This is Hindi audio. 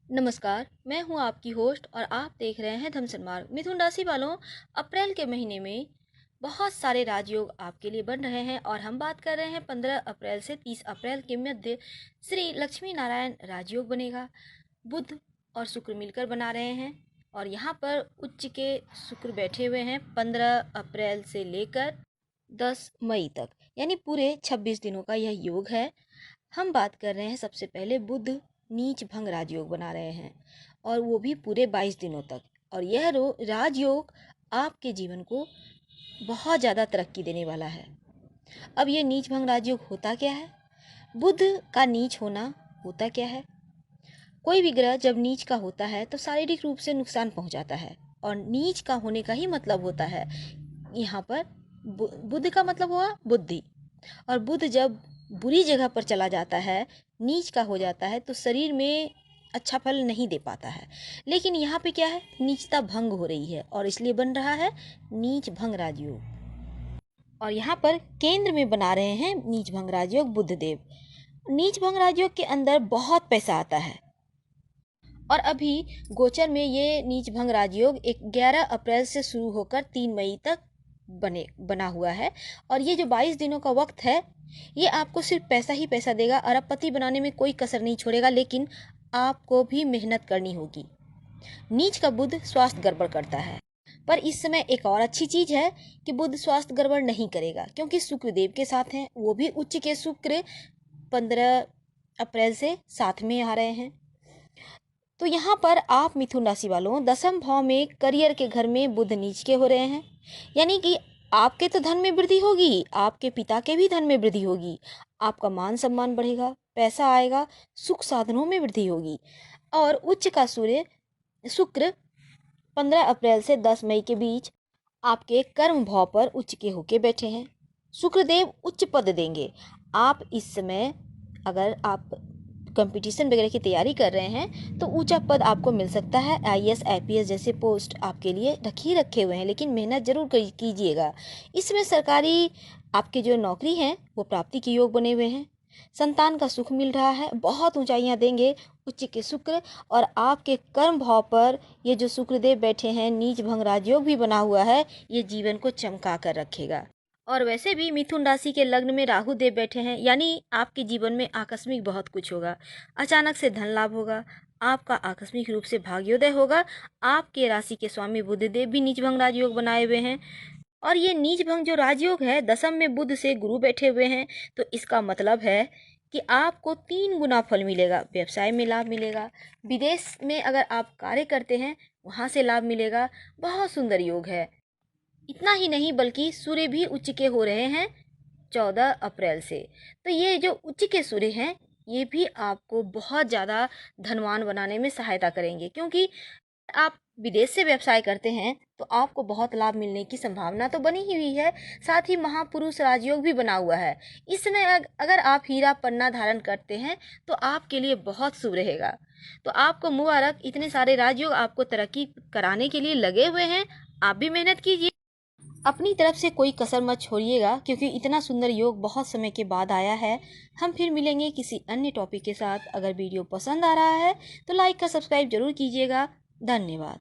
नमस्कार, मैं हूँ आपकी होस्ट और आप देख रहे हैं धमसन मार्ग। मिथुन राशि वालों, अप्रैल के महीने में बहुत सारे राजयोग आपके लिए बन रहे हैं और हम बात कर रहे हैं 15 अप्रैल से 30 अप्रैल के मध्य श्री लक्ष्मी नारायण राजयोग बनेगा। बुध और शुक्र मिलकर बना रहे हैं और यहाँ पर उच्च के शुक्र बैठे हुए हैं 15 अप्रैल से लेकर 10 मई तक, यानी पूरे 26 दिनों का यह योग है। हम बात कर रहे हैं सबसे पहले बुध नीच भंग राजयोग बना रहे हैं और वो भी पूरे 22 दिनों तक। और यह राजयोग आपके जीवन को बहुत ज़्यादा तरक्की देने वाला है। अब ये नीच भंग राजयोग होता क्या है? बुध का नीच होना होता क्या है? कोई भी ग्रह जब नीच का होता है तो शारीरिक रूप से नुकसान पहुंचाता है और नीच का होने का ही मतलब होता है यहाँ पर बुध का मतलब हुआ बुद्धि। और बुध जब बुरी जगह पर चला जाता है, नीच का हो जाता है, तो शरीर में अच्छा फल नहीं दे पाता है। लेकिन यहाँ पे क्या है, नीचता भंग हो रही है और इसलिए बन रहा है नीच भंग राजयोग। और यहाँ पर केंद्र में बना रहे हैं नीच भंग राजयोग बुधदेव। नीच भंग राजयोग के अंदर बहुत पैसा आता है और अभी गोचर में ये नीच भंग राजयोग 11 अप्रैल से शुरू होकर 3 मई तक बना हुआ है। और ये जो 22 दिनों का वक्त है, ये आपको सिर्फ पैसा ही पैसा देगा, अरबपति बनाने में कोई कसर नहीं छोड़ेगा, लेकिन आपको भी मेहनत करनी होगी। नीच का बुध स्वास्थ्य गड़बड़ करता है, पर इस समय एक और अच्छी चीज है कि बुध स्वास्थ्य गड़बड़ नहीं करेगा क्योंकि शुक्र देव के साथ हैं, वो भी उच्च के शुक्र 15 अप्रैल से साथ में आ रहे हैं। तो यहाँ पर आप मिथुन राशि वालों, दसम भाव में करियर के घर में बुध नीच के हो रहे हैं, यानी कि आपके तो धन में वृद्धि होगी, आपके पिता के भी धन में वृद्धि होगी, आपका मान सम्मान बढ़ेगा, पैसा आएगा, सुख साधनों में वृद्धि होगी। और उच्च का सूर्य शुक्र 15 अप्रैल से 10 मई के बीच आपके कर्म भाव पर उच्च के होके बैठे हैं। शुक्रदेव उच्च पद देंगे। आप इस समय अगर आप कंपटीशन वगैरह की तैयारी कर रहे हैं तो ऊंचा पद आपको मिल सकता है। आईएएस आईपीएस जैसे पोस्ट आपके लिए रखे हुए हैं, लेकिन मेहनत जरूर कीजिएगा। इसमें सरकारी आपके जो नौकरी है वो प्राप्ति के योग बने हुए हैं। संतान का सुख मिल रहा है, बहुत ऊंचाइयां देंगे उच्च के शुक्र। और आपके कर्म भाव पर ये जो शुक्रदेव बैठे हैं, नीच भंग राजयोग भी बना हुआ है, ये जीवन को चमका कर रखेगा। और वैसे भी मिथुन राशि के लग्न में राहु देव बैठे हैं, यानी आपके जीवन में आकस्मिक बहुत कुछ होगा। अचानक से धन लाभ होगा, आपका आकस्मिक रूप से भाग्योदय होगा। आपके राशि के स्वामी बुधदेव भी नीच भंग राजयोग बनाए हुए हैं और ये नीच भंग जो राजयोग है, दसम में बुध से गुरु बैठे हुए हैं, तो इसका मतलब है कि आपको 3 गुना फल मिलेगा। व्यवसाय में लाभ मिलेगा, विदेश में अगर आप कार्य करते हैं वहां से लाभ मिलेगा। बहुत सुंदर योग है। इतना ही नहीं बल्कि सूर्य भी उच्च के हो रहे हैं 14 अप्रैल से। तो ये जो उच्च के सूर्य हैं, ये भी आपको बहुत ज़्यादा धनवान बनाने में सहायता करेंगे, क्योंकि आप विदेश से व्यवसाय करते हैं तो आपको बहुत लाभ मिलने की संभावना तो बनी ही हुई है। साथ ही महापुरुष राजयोग भी बना हुआ है। इस समय अगर आप हीरा पन्ना धारण करते हैं तो आपके लिए बहुत शुभ रहेगा। तो आपको मुबारक, इतने सारे राजयोग आपको तरक्की कराने के लिए लगे हुए हैं। आप भी मेहनत कीजिए, अपनी तरफ से कोई कसर मत छोड़िएगा, क्योंकि इतना सुंदर योग बहुत समय के बाद आया है। हम फिर मिलेंगे किसी अन्य टॉपिक के साथ। अगर वीडियो पसंद आ रहा है तो लाइक का सब्सक्राइब जरूर कीजिएगा। धन्यवाद।